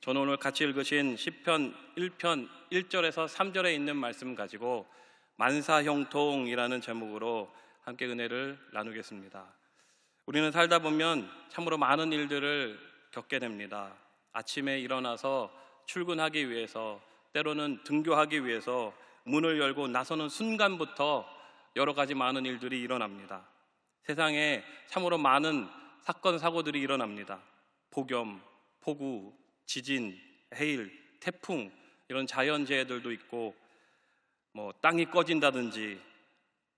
저는 오늘 같이 읽으신 시편 1편 1절에서 3절에 있는 말씀 가지고 만사형통이라는 제목으로 함께 은혜를 나누겠습니다. 우리는 살다 보면 참으로 많은 일들을 겪게 됩니다. 아침에 일어나서 출근하기 위해서, 때로는 등교하기 위해서 문을 열고 나서는 순간부터 여러 가지 많은 일들이 일어납니다. 세상에 참으로 많은 사건, 사고들이 일어납니다. 폭염, 폭우, 지진, 해일, 태풍, 이런 자연재해들도 있고, 땅이 꺼진다든지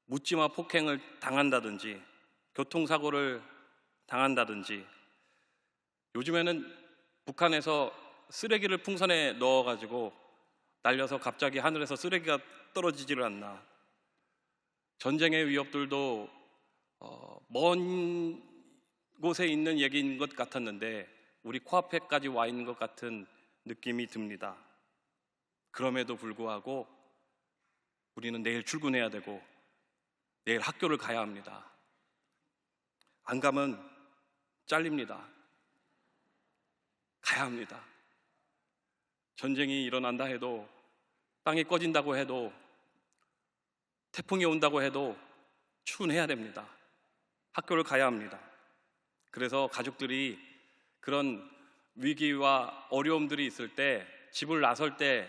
묻지마 폭행을 당한다든지 교통사고를 당한다든지, 요즘에는 북한에서 쓰레기를 풍선에 넣어가지고 날려서 갑자기 하늘에서 쓰레기가 떨어지지를 않나. 전쟁의 위협들도 먼 곳에 있는 얘기인 것 같았는데 우리 코앞에까지 와 있는 것 같은 느낌이 듭니다. 그럼에도 불구하고 우리는 내일 출근해야 되고 내일 학교를 가야 합니다. 안 가면 잘립니다. 가야 합니다. 전쟁이 일어난다 해도, 땅이 꺼진다고 해도, 태풍이 온다고 해도 출근해야 됩니다. 학교를 가야 합니다. 그래서 가족들이 그런 위기와 어려움들이 있을 때, 집을 나설 때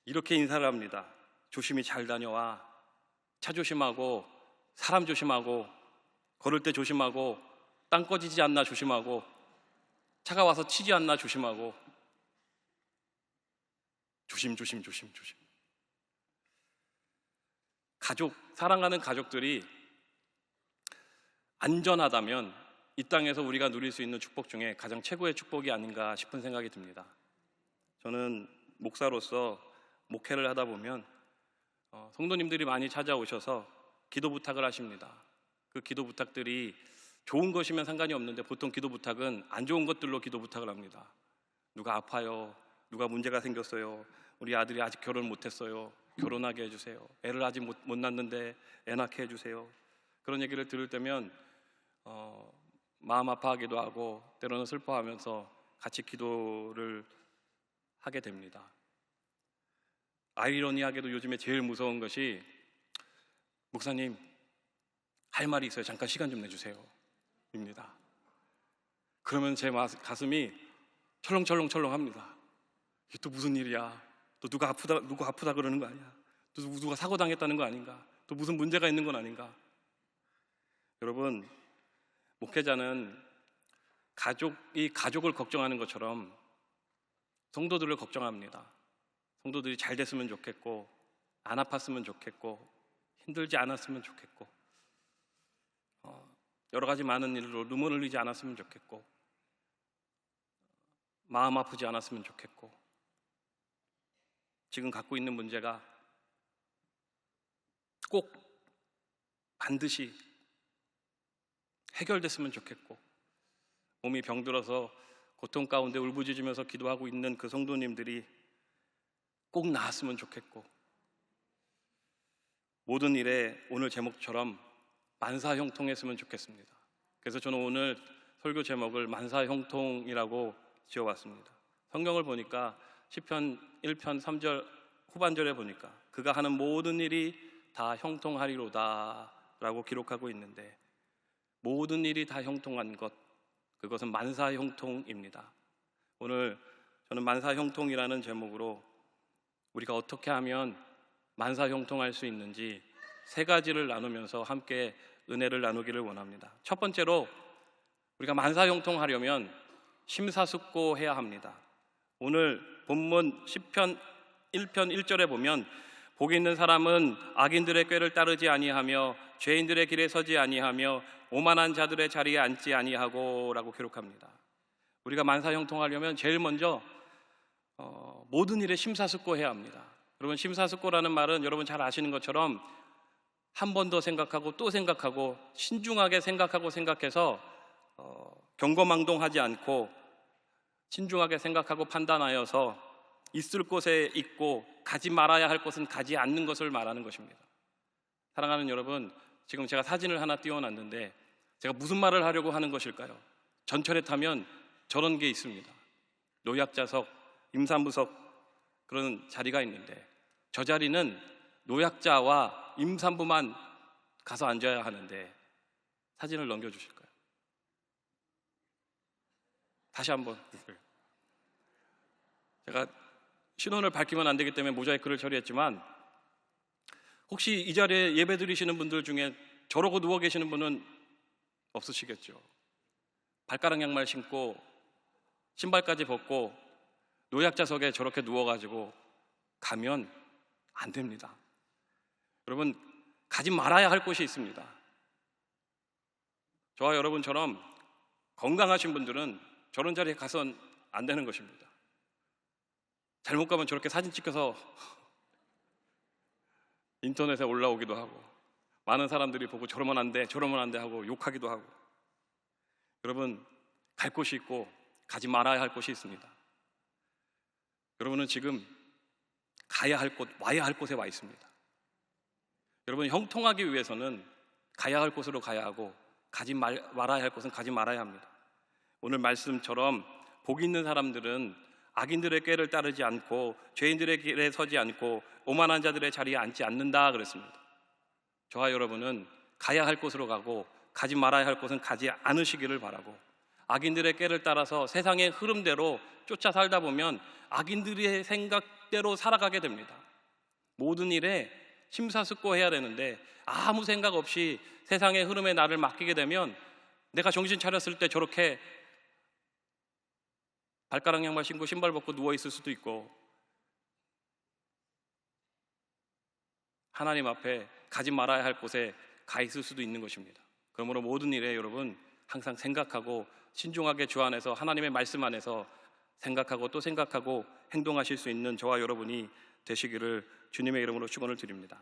이렇게 인사를 합니다. 조심히 잘 다녀와. 차 조심하고, 사람 조심하고, 걸을 때 조심하고, 땅 꺼지지 않나 조심하고, 차가 와서 치지 않나 조심하고, 조심. 사랑하는 가족들이 안전하다면 이 땅에서 우리가 누릴 수 있는 축복 중에 가장 최고의 축복이 아닌가 싶은 생각이 듭니다. 저는 목사로서 목회를 하다 보면 성도님들이 많이 찾아오셔서 기도 부탁을 하십니다. 그 기도 부탁들이 좋은 것이면 상관이 없는데 보통 기도 부탁은 안 좋은 것들로 기도 부탁을 합니다. 누가 아파요, 누가 문제가 생겼어요, 우리 아들이 아직 결혼 못했어요, 결혼하게 해주세요, 애를 아직 못 낳는데 애 낳게 해주세요. 그런 얘기를 들을 때면 마음 아파하기도 하고 때로는 슬퍼하면서 같이 기도를 하게 됩니다. 아이러니하게도 요즘에 제일 무서운 것이, 목사님 할 말이 있어요, 잠깐 시간 좀 내주세요 입니다. 그러면 제 가슴이 철렁철렁합니다. 이게 또 무슨 일이야? 또 누가 아프다 그러는 거 아니야? 또 누가 사고 당했다는 거 아닌가? 또 무슨 문제가 있는 건 아닌가? 여러분, 목회자는 가족이 가족을 걱정하는 것처럼 성도들을 걱정합니다. 성도들이 잘 됐으면 좋겠고, 안 아팠으면 좋겠고, 힘들지 않았으면 좋겠고, 여러 가지 많은 일로 눈물 흘리지 않았으면 좋겠고, 마음 아프지 않았으면 좋겠고, 지금 갖고 있는 문제가 꼭 반드시 해결됐으면 좋겠고, 몸이 병들어서 고통 가운데 울부짖으면서 기도하고 있는 그 성도님들이 꼭 나았으면 좋겠고, 모든 일에 오늘 제목처럼 만사형통했으면 좋겠습니다. 그래서 저는 오늘 설교 제목을 만사형통이라고 지어봤습니다. 성경을 보니까 시편 1편 3절 후반절에 보니까 그가 하는 모든 일이 다 형통하리로다 라고 기록하고 있는데, 모든 일이 다 형통한 것, 그것은 만사형통입니다. 오늘 저는 만사형통이라는 제목으로 우리가 어떻게 하면 만사형통할 수 있는지 세 가지를 나누면서 함께 은혜를 나누기를 원합니다. 첫 번째로, 우리가 만사형통하려면 심사숙고해야 합니다. 오늘 본문 시편 1편 1절에 보면, 복이 있는 사람은 악인들의 꾀를 따르지 아니하며 죄인들의 길에 서지 아니하며 오만한 자들의 자리에 앉지 아니하고 라고 기록합니다. 우리가 만사형통하려면 제일 먼저 모든 일에 심사숙고해야 합니다. 여러분, 심사숙고라는 말은 여러분 잘 아시는 것처럼 한 번 더 생각하고 또 생각하고 신중하게 생각하고 생각해서 경거망동하지 않고 신중하게 생각하고 판단하여서 있을 곳에 있고 가지 말아야 할 곳은 가지 않는 것을 말하는 것입니다. 사랑하는 여러분, 지금 제가 사진을 하나 띄워놨는데 제가 무슨 말을 하려고 하는 것일까요? 전철에 타면 저런 게 있습니다. 노약자석, 임산부석 그런 자리가 있는데 저 자리는 노약자와 임산부만 가서 앉아야 하는데 사진을 넘겨주실까요? 다시 한번. 제가 신원을 밝히면 안 되기 때문에 모자이크를 처리했지만 혹시 이 자리에 예배 드리시는 분들 중에 저러고 누워 계시는 분은 없으시겠죠? 발가락 양말 신고 신발까지 벗고 노약자석에 저렇게 누워가지고 가면 안 됩니다. 여러분, 가지 말아야 할 곳이 있습니다. 저와 여러분처럼 건강하신 분들은 저런 자리에 가선 안 되는 것입니다. 잘못 가면 저렇게 사진 찍혀서 인터넷에 올라오기도 하고 많은 사람들이 보고 저러면 안 돼, 저러면 안 돼 하고 욕하기도 하고. 여러분, 갈 곳이 있고 가지 말아야 할 곳이 있습니다. 여러분은 지금 가야 할 곳, 와야 할 곳에 와 있습니다. 여러분, 형통하기 위해서는 가야 할 곳으로 가야 하고 가지 말아야 할 곳은 가지 말아야 합니다. 오늘 말씀처럼 복 있는 사람들은 악인들의 꾀를 따르지 않고 죄인들의 길에 서지 않고 오만한 자들의 자리에 앉지 않는다 그랬습니다. 저와 여러분은 가야 할 곳으로 가고 가지 말아야 할 곳은 가지 않으시기를 바라고, 악인들의 꾀를 따라서 세상의 흐름대로 쫓아 살다 보면 악인들의 생각대로 살아가게 됩니다. 모든 일에 심사숙고해야 되는데 아무 생각 없이 세상의 흐름에 나를 맡기게 되면 내가 정신 차렸을 때 저렇게 발가락 양말 신고 신발 벗고 누워있을 수도 있고 하나님 앞에 가지 말아야 할 곳에 가 있을 수도 있는 것입니다. 그러므로 모든 일에 여러분 항상 생각하고 신중하게 주 안에서 하나님의 말씀 안에서 생각하고 또 생각하고 행동하실 수 있는 저와 여러분이 되시기를 주님의 이름으로 축원을 드립니다.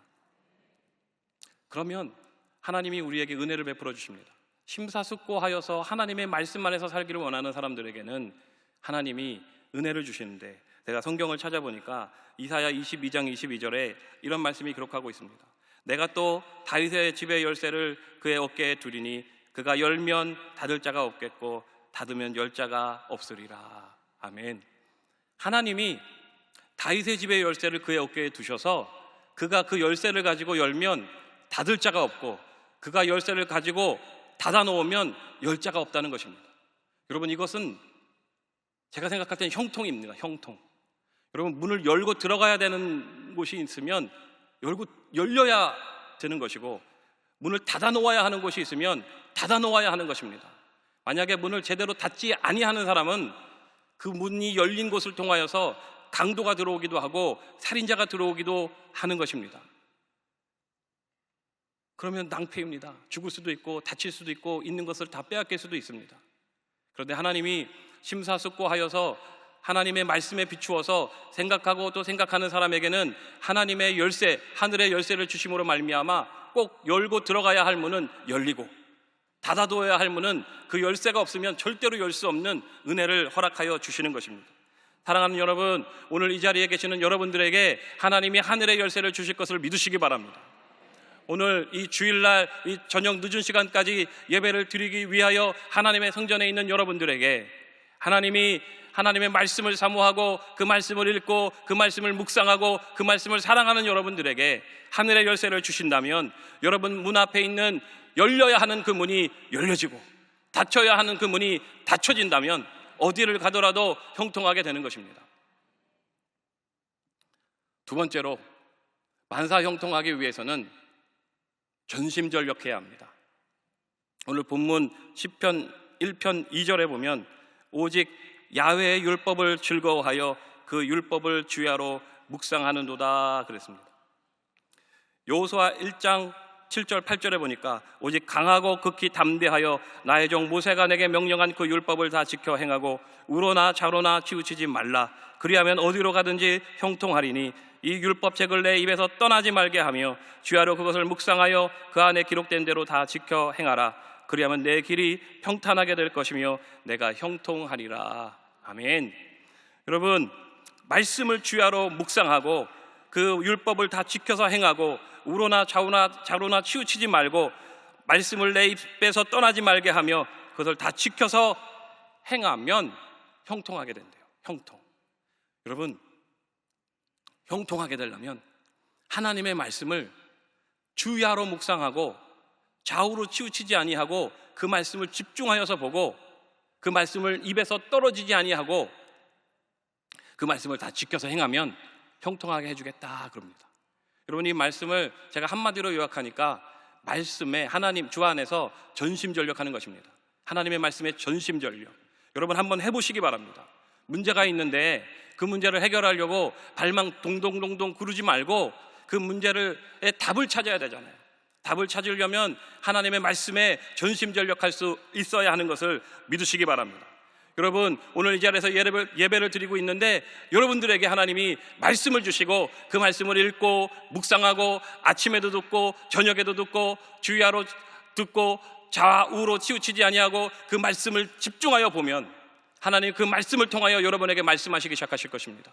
그러면 하나님이 우리에게 은혜를 베풀어 주십니다. 심사숙고하여서 하나님의 말씀 안에서 살기를 원하는 사람들에게는 하나님이 은혜를 주시는데, 내가 성경을 찾아보니까 이사야 22장 22절에 이런 말씀이 기록하고 있습니다. 내가 또 다윗의 집의 열쇠를 그의 어깨에 두리니 그가 열면 닫을 자가 없겠고 닫으면 열 자가 없으리라. 아멘. 하나님이 다윗의 집의 열쇠를 그의 어깨에 두셔서 그가 그 열쇠를 가지고 열면 닫을 자가 없고 그가 열쇠를 가지고 닫아 놓으면 열 자가 없다는 것입니다. 여러분, 이것은 제가 생각할 때는 형통입니다. 형통. 여러분, 문을 열고 들어가야 되는 곳이 있으면 열려야 되는 것이고, 문을 닫아 놓아야 하는 곳이 있으면 닫아 놓아야 하는 것입니다. 만약에 문을 제대로 닫지 아니하는 사람은 그 문이 열린 곳을 통하여서 강도가 들어오기도 하고 살인자가 들어오기도 하는 것입니다. 그러면 낭패입니다. 죽을 수도 있고 다칠 수도 있고 있는 것을 다 빼앗길 수도 있습니다. 그런데 하나님이 심사숙고하여서 하나님의 말씀에 비추어서 생각하고 또 생각하는 사람에게는 하나님의 열쇠, 하늘의 열쇠를 주심으로 말미암아 꼭 열고 들어가야 할 문은 열리고 닫아둬야 할 문은 그 열쇠가 없으면 절대로 열 수 없는 은혜를 허락하여 주시는 것입니다. 사랑하는 여러분, 오늘 이 자리에 계시는 여러분들에게 하나님이 하늘의 열쇠를 주실 것을 믿으시기 바랍니다. 오늘 이 주일날 이 저녁 늦은 시간까지 예배를 드리기 위하여 하나님의 성전에 있는 여러분들에게 하나님이 하나님의 말씀을 사모하고 그 말씀을 읽고 그 말씀을 묵상하고 그 말씀을 사랑하는 여러분들에게 하늘의 열쇠를 주신다면, 여러분 문 앞에 있는 열려야 하는 그 문이 열려지고 닫혀야 하는 그 문이 닫혀진다면 어디를 가더라도 형통하게 되는 것입니다. 두 번째로, 만사 형통하기 위해서는 전심전력해야 합니다. 오늘 본문 시편 1편 2절에 보면 오직 야훼의 율법을 즐거워하여 그 율법을 주야로 묵상하는도다 그랬습니다. 여호수아 1장 7절 8절에 보니까 오직 강하고 극히 담대하여 나의 종 모세가 내게 명령한 그 율법을 다 지켜 행하고 우로나 좌로나 치우치지 말라. 그리하면 어디로 가든지 형통하리니 이 율법책을 내 입에서 떠나지 말게 하며 주야로 그것을 묵상하여 그 안에 기록된 대로 다 지켜 행하라. 그리하면 내 길이 평탄하게 될 것이며 내가 형통하리라. 아멘. 여러분, 말씀을 주야로 묵상하고 그 율법을 다 지켜서 행하고 우로나 좌로나 치우치지 말고 말씀을 내 입에서 떠나지 말게 하며 그것을 다 지켜서 행하면 형통하게 된대요. 형통. 여러분, 형통하게 되려면 하나님의 말씀을 주야로 묵상하고 좌우로 치우치지 아니하고 그 말씀을 집중하여서 보고 그 말씀을 입에서 떨어지지 아니하고 그 말씀을 다 지켜서 행하면 형통하게 해주겠다 그럽니다. 여러분, 이 말씀을 제가 한마디로 요약하니까 말씀에 하나님 주 안에서 전심전력하는 것입니다. 하나님의 말씀에 전심전력. 여러분 한번 해보시기 바랍니다. 문제가 있는데 그 문제를 해결하려고 발만 동동동동 구르지 말고 그 문제의 답을 찾아야 되잖아요. 답을 찾으려면 하나님의 말씀에 전심전력할 수 있어야 하는 것을 믿으시기 바랍니다. 여러분, 오늘 이 자리에서 예배를 드리고 있는데 여러분들에게 하나님이 말씀을 주시고 그 말씀을 읽고 묵상하고 아침에도 듣고 저녁에도 듣고 주야로 듣고 좌우로 치우치지 아니하고 그 말씀을 집중하여 보면 하나님 그 말씀을 통하여 여러분에게 말씀하시기 시작하실 것입니다.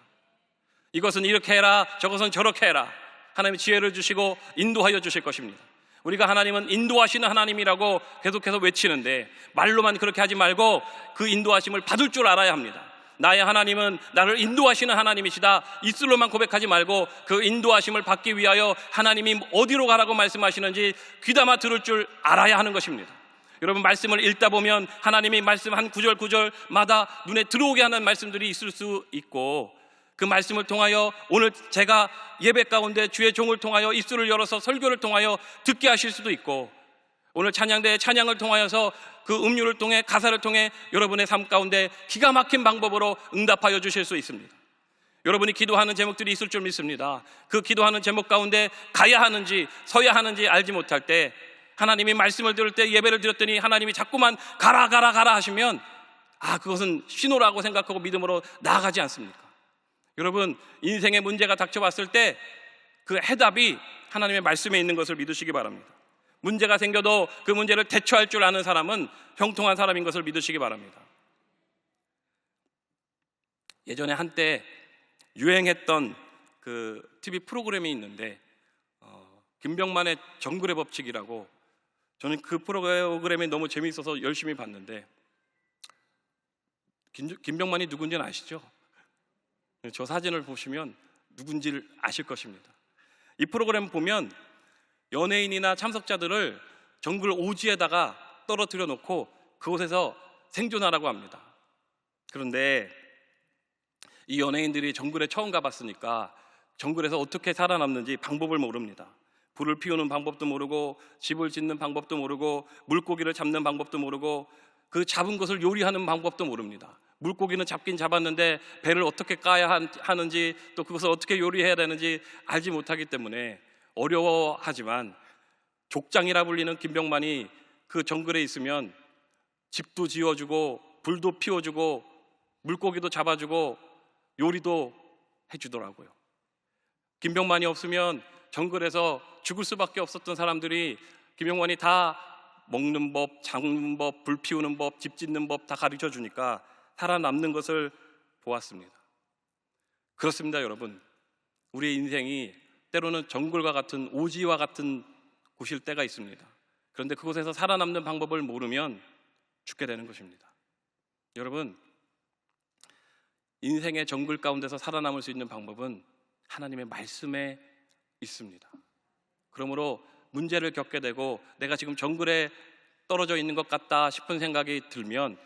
이것은 이렇게 해라, 저것은 저렇게 해라. 하나님이 지혜를 주시고 인도하여 주실 것입니다. 우리가 하나님은 인도하시는 하나님이라고 계속해서 외치는데 말로만 그렇게 하지 말고 그 인도하심을 받을 줄 알아야 합니다. 나의 하나님은 나를 인도하시는 하나님이시다. 입술로만 고백하지 말고 그 인도하심을 받기 위하여 하나님이 어디로 가라고 말씀하시는지 귀담아 들을 줄 알아야 하는 것입니다. 여러분, 말씀을 읽다 보면 하나님이 말씀 한 구절 구절마다 눈에 들어오게 하는 말씀들이 있을 수 있고 그 말씀을 통하여 오늘 제가 예배 가운데 주의 종을 통하여 입술을 열어서 설교를 통하여 듣게 하실 수도 있고 오늘 찬양대의 찬양을 통하여서 그 음료를 통해 가사를 통해 여러분의 삶 가운데 기가 막힌 방법으로 응답하여 주실 수 있습니다. 여러분이 기도하는 제목들이 있을 줄 믿습니다. 그 기도하는 제목 가운데 가야 하는지 서야 하는지 알지 못할 때 하나님이 말씀을 들을 때 예배를 드렸더니 하나님이 자꾸만 가라 하시면 그것은 신호라고 생각하고 믿음으로 나아가지 않습니까? 여러분, 인생의 문제가 닥쳐왔을 때 그 해답이 하나님의 말씀에 있는 것을 믿으시기 바랍니다. 문제가 생겨도 그 문제를 대처할 줄 아는 사람은 형통한 사람인 것을 믿으시기 바랍니다. 예전에 한때 유행했던 그 TV 프로그램이 있는데 김병만의 정글의 법칙이라고, 저는 그 프로그램이 너무 재미있어서 열심히 봤는데 김병만이 누군지는 아시죠? 저 사진을 보시면 누군지를 아실 것입니다. 이 프로그램 보면 연예인이나 참석자들을 정글 오지에다가 떨어뜨려 놓고 그곳에서 생존하라고 합니다. 그런데 이 연예인들이 정글에 처음 가봤으니까 정글에서 어떻게 살아남는지 방법을 모릅니다. 불을 피우는 방법도 모르고 집을 짓는 방법도 모르고 물고기를 잡는 방법도 모르고 그 잡은 것을 요리하는 방법도 모릅니다. 물고기는 잡긴 잡았는데 배를 어떻게 까야 하는지 또 그것을 어떻게 요리해야 되는지 알지 못하기 때문에 어려워하지만 족장이라 불리는 김병만이 그 정글에 있으면 집도 지어주고 불도 피워주고 물고기도 잡아주고 요리도 해주더라고요. 김병만이 없으면 정글에서 죽을 수밖에 없었던 사람들이 김병만이 다 먹는 법, 잡는 법, 불 피우는 법, 집 짓는 법 다 가르쳐 주니까 살아남는 것을 보았습니다. 그렇습니다, 여러분. 우리의 인생이 때로는 정글과 같은 오지와 같은 곳일 때가 있습니다. 그런데 그곳에서 살아남는 방법을 모르면 죽게 되는 것입니다. 여러분, 인생의 정글 가운데서 살아남을 수 있는 방법은 하나님의 말씀에 있습니다. 그러므로 문제를 겪게 되고 내가 지금 정글에 떨어져 있는 것 같다 싶은 생각이 들면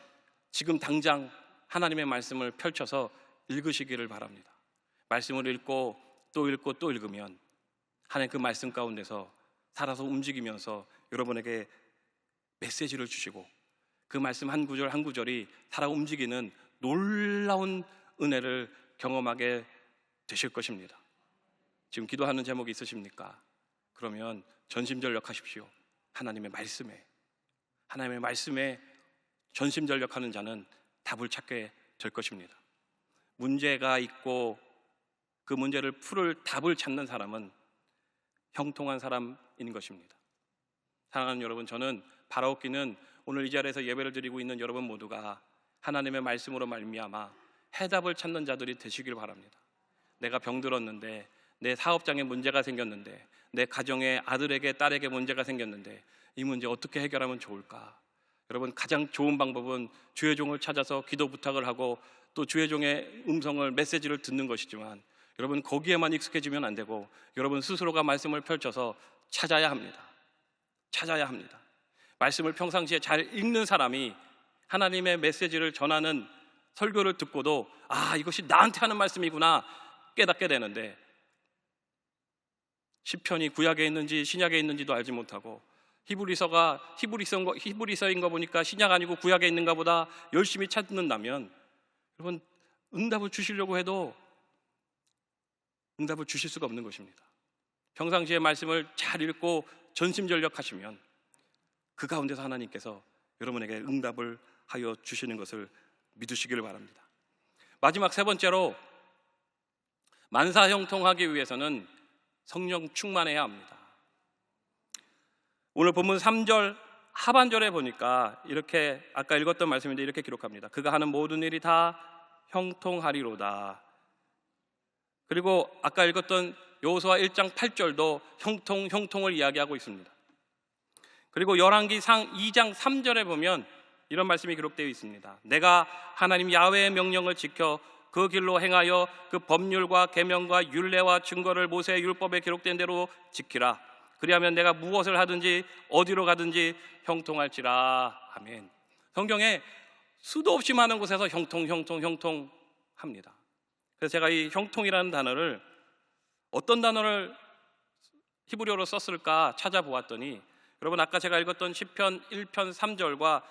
지금 당장 하나님의 말씀을 펼쳐서 읽으시기를 바랍니다. 말씀을 읽고 또 읽고 또 읽으면 하나님 그 말씀 가운데서 살아서 움직이면서 여러분에게 메시지를 주시고 그 말씀 한 구절 한 구절이 살아 움직이는 놀라운 은혜를 경험하게 되실 것입니다. 지금 기도하는 제목이 있으십니까? 그러면 전심전력하십시오. 하나님의 말씀에 전심전력하는 자는 답을 찾게 될 것입니다. 문제가 있고 그 문제를 풀을 답을 찾는 사람은 형통한 사람인 것입니다. 사랑하는 여러분, 저는 바라옵기는 오늘 이 자리에서 예배를 드리고 있는 여러분 모두가 하나님의 말씀으로 말미암아 해답을 찾는 자들이 되시길 바랍니다. 내가 병들었는데, 내 사업장에 문제가 생겼는데, 내 가정에 아들에게 딸에게 문제가 생겼는데 이 문제 어떻게 해결하면 좋을까? 여러분, 가장 좋은 방법은 주의 종을 찾아서 기도 부탁을 하고 또 주의 종의 음성을, 메시지를 듣는 것이지만 여러분 거기에만 익숙해지면 안 되고 여러분 스스로가 말씀을 펼쳐서 찾아야 합니다. 찾아야 합니다. 말씀을 평상시에 잘 읽는 사람이 하나님의 메시지를 전하는 설교를 듣고도 이것이 나한테 하는 말씀이구나 깨닫게 되는데, 시편이 구약에 있는지 신약에 있는지도 알지 못하고 히브리서가 히브리서인 거 보니까 신약 아니고 구약에 있는가 보다 열심히 찾는다면 여러분 응답을 주시려고 해도 응답을 주실 수가 없는 것입니다. 평상시에 말씀을 잘 읽고 전심전력하시면 그 가운데서 하나님께서 여러분에게 응답을 하여 주시는 것을 믿으시기를 바랍니다. 마지막 세 번째로, 만사형통하기 위해서는 성령 충만해야 합니다. 오늘 본문 3절 하반절에 보니까 이렇게, 아까 읽었던 말씀인데 이렇게 기록합니다. 그가 하는 모든 일이 다 형통하리로다. 그리고 아까 읽었던 여호수아 1장 8절도 형통을 이야기하고 있습니다. 그리고 열왕기상 2장 3절에 보면 이런 말씀이 기록되어 있습니다. 내가 하나님 야훼의 명령을 지켜 그 길로 행하여 그 법률과 계명과 율례와 증거를 모세의 율법에 기록된 대로 지키라. 그리하면 내가 무엇을 하든지 어디로 가든지 형통할지라. 아멘. 성경에 수도 없이 많은 곳에서 형통합니다. 그래서 제가 이 형통이라는 단어를, 어떤 단어를 히브리어로 썼을까 찾아보았더니, 여러분 아까 제가 읽었던 시편 1편 3절과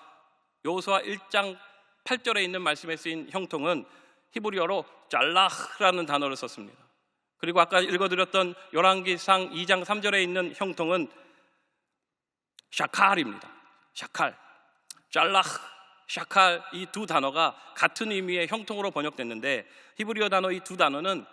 여호수아 1장 8절에 있는 말씀에 쓰인 형통은 히브리어로 짤라흐라는 단어를 썼습니다. 그리고 아까 읽어드렸던 열왕기상 2장 3절에 있는 형통은 샤칼입니다. 샤칼, 짤라흐, 샤칼, 이 두 단어가 같은 의미의 형통으로 번역됐는데, 히브리어 단어 이 두 단어는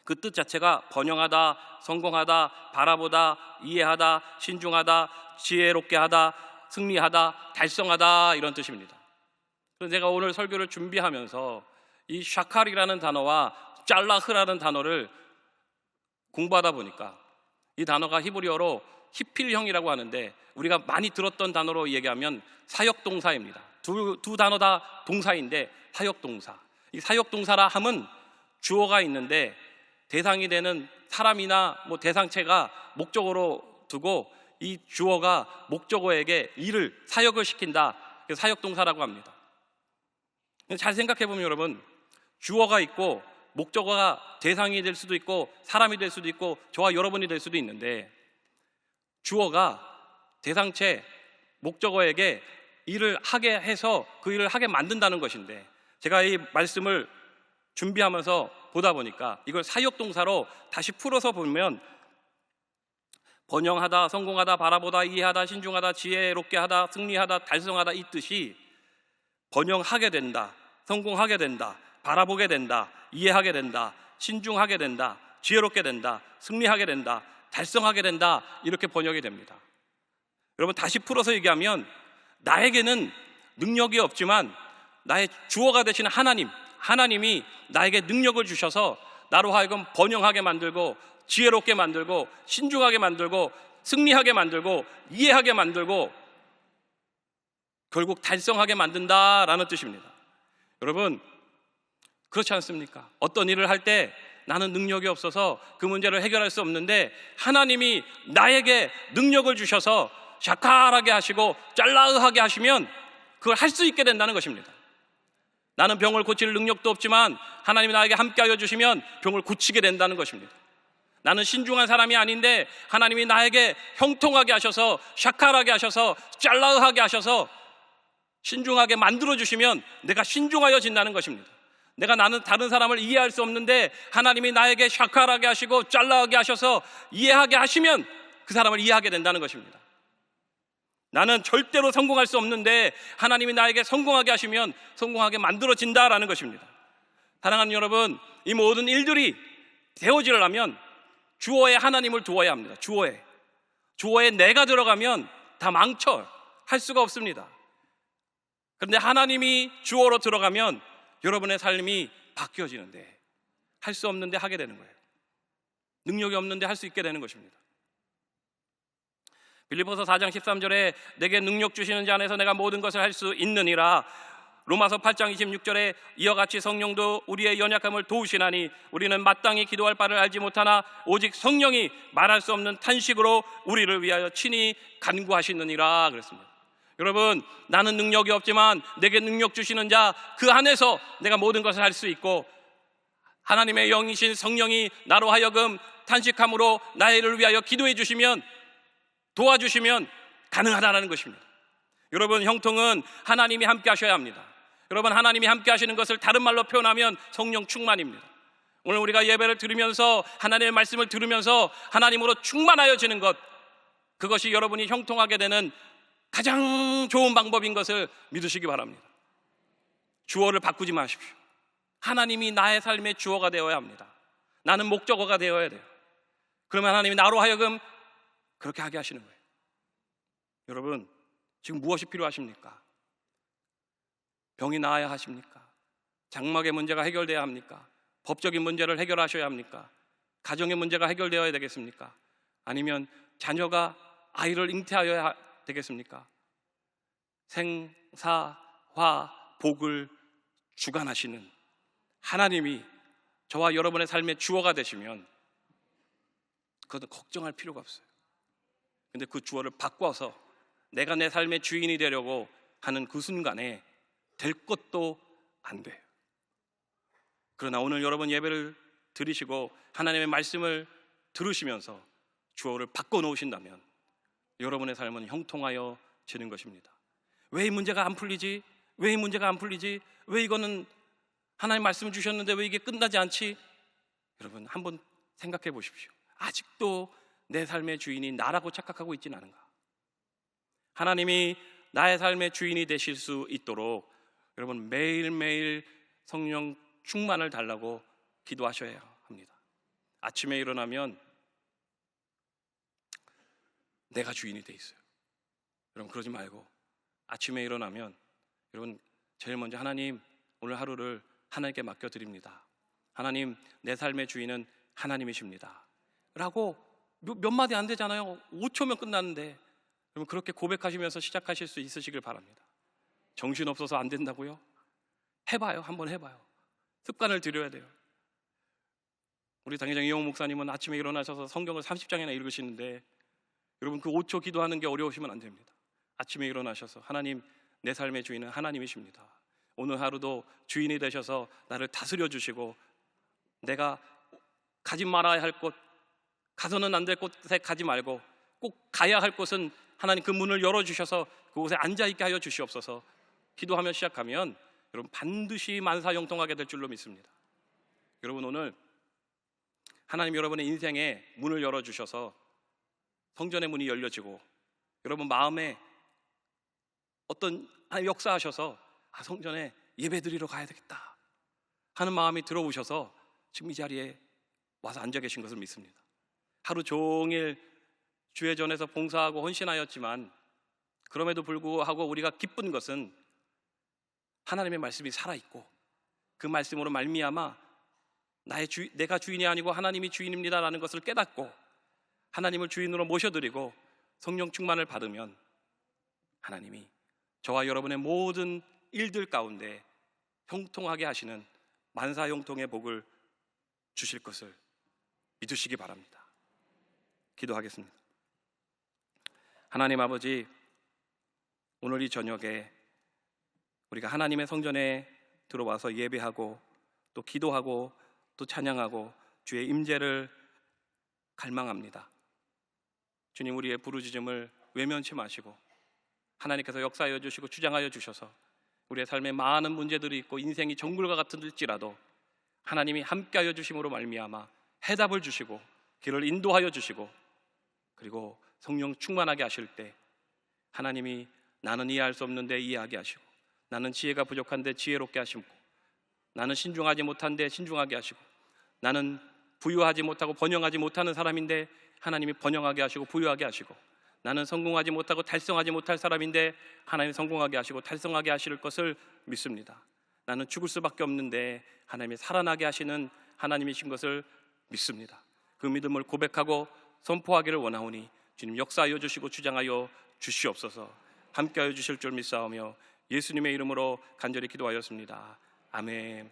그 뜻 자체가 번영하다, 성공하다, 바라보다, 이해하다, 신중하다, 지혜롭게 하다, 승리하다, 달성하다, 이런 뜻입니다. 그래서 제가 오늘 설교를 준비하면서 이 샤칼이라는 단어와 짤라흐라는 단어를 공부하다 보니까 이 단어가 히브리어로 히필형이라고 하는데, 우리가 많이 들었던 단어로 얘기하면 사역동사입니다. 두 단어 다 동사인데 사역동사. 이 사역동사라 함은 주어가 있는데 대상이 되는 사람이나 대상체가 목적어로 두고 이 주어가 목적어에게 일을, 사역을 시킨다. 그래서 사역동사라고 합니다. 잘 생각해 보면 여러분, 주어가 있고 목적어가 대상이 될 수도 있고 사람이 될 수도 있고 저와 여러분이 될 수도 있는데, 주어가 대상체, 목적어에게 일을 하게 해서 그 일을 하게 만든다는 것인데, 제가 이 말씀을 준비하면서 보다 보니까 이걸 사역동사로 다시 풀어서 보면 번영하다, 성공하다, 바라보다, 이해하다, 신중하다, 지혜롭게 하다, 승리하다, 달성하다, 이 뜻이 번영하게 된다, 성공하게 된다, 바라보게 된다, 이해하게 된다, 신중하게 된다, 지혜롭게 된다, 승리하게 된다, 달성하게 된다, 이렇게 번역이 됩니다. 여러분 다시 풀어서 얘기하면, 나에게는 능력이 없지만 나의 주어가 되시는 하나님이 나에게 능력을 주셔서 나로 하여금 번영하게 만들고 지혜롭게 만들고 신중하게 만들고 승리하게 만들고 이해하게 만들고 결국 달성하게 만든다라는 뜻입니다. 여러분 그렇지 않습니까? 어떤 일을 할 때 나는 능력이 없어서 그 문제를 해결할 수 없는데, 하나님이 나에게 능력을 주셔서 샤칼하게 하시고 짤라흐하게 하시면 그걸 할 수 있게 된다는 것입니다. 나는 병을 고칠 능력도 없지만 하나님이 나에게 함께하여 주시면 병을 고치게 된다는 것입니다. 나는 신중한 사람이 아닌데 하나님이 나에게 형통하게 하셔서 샤칼하게 하셔서 짤라흐하게 하셔서 신중하게 만들어주시면 내가 신중하여진다는 것입니다. 나는 다른 사람을 이해할 수 없는데 하나님이 나에게 샤칼하게 하시고 짤라하게 하셔서 이해하게 하시면 그 사람을 이해하게 된다는 것입니다. 나는 절대로 성공할 수 없는데 하나님이 나에게 성공하게 하시면 성공하게 만들어진다라는 것입니다. 사랑하는 여러분, 이 모든 일들이 되어지려면 주어에 하나님을 두어야 합니다. 주어에 내가 들어가면 다 망쳐, 할 수가 없습니다. 그런데 하나님이 주어로 들어가면 여러분의 삶이 바뀌어지는데, 할 수 없는데 하게 되는 거예요. 능력이 없는데 할 수 있게 되는 것입니다. 빌립보서 4장 13절에 내게 능력 주시는 자 안에서 내가 모든 것을 할 수 있느니라. 로마서 8장 26절에 이와 같이 성령도 우리의 연약함을 도우시나니 우리는 마땅히 기도할 바를 알지 못하나 오직 성령이 말할 수 없는 탄식으로 우리를 위하여 친히 간구하시느니라 그랬습니다. 여러분, 나는 능력이 없지만 내게 능력 주시는 자, 그 안에서 내가 모든 것을 할 수 있고 하나님의 영이신 성령이 나로 하여금 탄식함으로 나를 위하여 기도해 주시면, 도와주시면 가능하다는 것입니다. 여러분, 형통은 하나님이 함께 하셔야 합니다. 여러분, 하나님이 함께 하시는 것을 다른 말로 표현하면 성령 충만입니다. 오늘 우리가 예배를 들으면서 하나님의 말씀을 들으면서 하나님으로 충만하여지는 것, 그것이 여러분이 형통하게 되는 가장 좋은 방법인 것을 믿으시기 바랍니다. 주어를 바꾸지 마십시오. 하나님이 나의 삶의 주어가 되어야 합니다. 나는 목적어가 되어야 돼요. 그러면 하나님이 나로 하여금 그렇게 하게 하시는 거예요. 여러분, 지금 무엇이 필요하십니까? 병이 나아야 하십니까? 장막의 문제가 해결돼야 합니까? 법적인 문제를 해결하셔야 합니까? 가정의 문제가 해결되어야 되겠습니까? 아니면 자녀가 아이를 잉태하여야 되겠습니까? 생사화 복을 주관하시는 하나님이 저와 여러분의 삶의 주어가 되시면 그것은 걱정할 필요가 없어요. 근데 그 주어를 바꿔서 내가 내 삶의 주인이 되려고 하는 그 순간에 될 것도 안 돼요. 그러나 오늘 여러분 예배를 드리시고 하나님의 말씀을 들으시면서 주어를 바꿔놓으신다면 여러분의 삶은 형통하여지는 것입니다. 왜 이 문제가 안 풀리지? 왜 이 문제가 안 풀리지? 왜 이거는 하나님 말씀 주셨는데 왜 이게 끝나지 않지? 여러분, 한번 생각해 보십시오. 아직도 내 삶의 주인이 나라고 착각하고 있지는 않은가? 하나님이 나의 삶의 주인이 되실 수 있도록 여러분 매일매일 성령 충만을 달라고 기도하셔야 합니다. 아침에 일어나면 내가 주인이 돼 있어요. 여러분, 그러지 말고 아침에 일어나면 여러분 제일 먼저 하나님, 오늘 하루를 하나님께 맡겨드립니다. 하나님, 내 삶의 주인은 하나님이십니다 라고 몇 마디 안 되잖아요. 5초면 끝났는데 여러분 그렇게 고백하시면서 시작하실 수 있으시길 바랍니다. 정신없어서 안 된다고요? 해봐요. 한번 해봐요. 습관을 들여야 돼요. 우리 당회장 이용 목사님은 아침에 일어나셔서 성경을 30장이나 읽으시는데 여러분 그 5초 기도하는 게 어려우시면 안 됩니다. 아침에 일어나셔서 하나님, 내 삶의 주인은 하나님이십니다. 오늘 하루도 주인이 되셔서 나를 다스려 주시고 내가 가지 말아야 할 곳, 가서는 안 될 곳에 가지 말고 꼭 가야 할 곳은 하나님 그 문을 열어주셔서 그곳에 앉아있게 하여 주시옵소서. 기도하며 시작하면 여러분 반드시 만사형통하게 될 줄로 믿습니다. 여러분, 오늘 하나님 여러분의 인생에 문을 열어주셔서 성전의 문이 열려지고 여러분 마음에 어떤 하나님 역사하셔서 성전에 예배드리러 가야 되겠다 하는 마음이 들어오셔서 지금 이 자리에 와서 앉아 계신 것을 믿습니다. 하루 종일 주의 전에서 봉사하고 헌신하였지만 그럼에도 불구하고 우리가 기쁜 것은 하나님의 말씀이 살아있고 그 말씀으로 말미암아 내가 주인이 아니고 하나님이 주인입니다라는 것을 깨닫고 하나님을 주인으로 모셔드리고 성령 충만을 받으면 하나님이 저와 여러분의 모든 일들 가운데 형통하게 하시는 만사형통의 복을 주실 것을 믿으시기 바랍니다. 기도하겠습니다. 하나님 아버지, 오늘 이 저녁에 우리가 하나님의 성전에 들어와서 예배하고 또 기도하고 또 찬양하고 주의 임재를 갈망합니다. 주님, 우리의 부르짖음을 외면치 마시고 하나님께서 역사하여 주시고 주장하여 주셔서 우리의 삶에 많은 문제들이 있고 인생이 정글과 같을지라도 하나님이 함께하여 주심으로 말미암아 해답을 주시고 길을 인도하여 주시고 그리고 성령 충만하게 하실 때 하나님이 나는 이해할 수 없는데 이해하게 하시고 나는 지혜가 부족한데 지혜롭게 하시고 나는 신중하지 못한데 신중하게 하시고 나는 부유하지 못하고 번영하지 못하는 사람인데 하나님이 번영하게 하시고 부유하게 하시고 나는 성공하지 못하고 달성하지 못할 사람인데 하나님이 성공하게 하시고 달성하게 하실 것을 믿습니다. 나는 죽을 수밖에 없는데 하나님이 살아나게 하시는 하나님이신 것을 믿습니다. 그 믿음을 고백하고 선포하기를 원하오니 주님 역사하여 주시고 주장하여 주시옵소서. 함께하여 주실 줄 믿사오며 예수님의 이름으로 간절히 기도하였습니다. 아멘.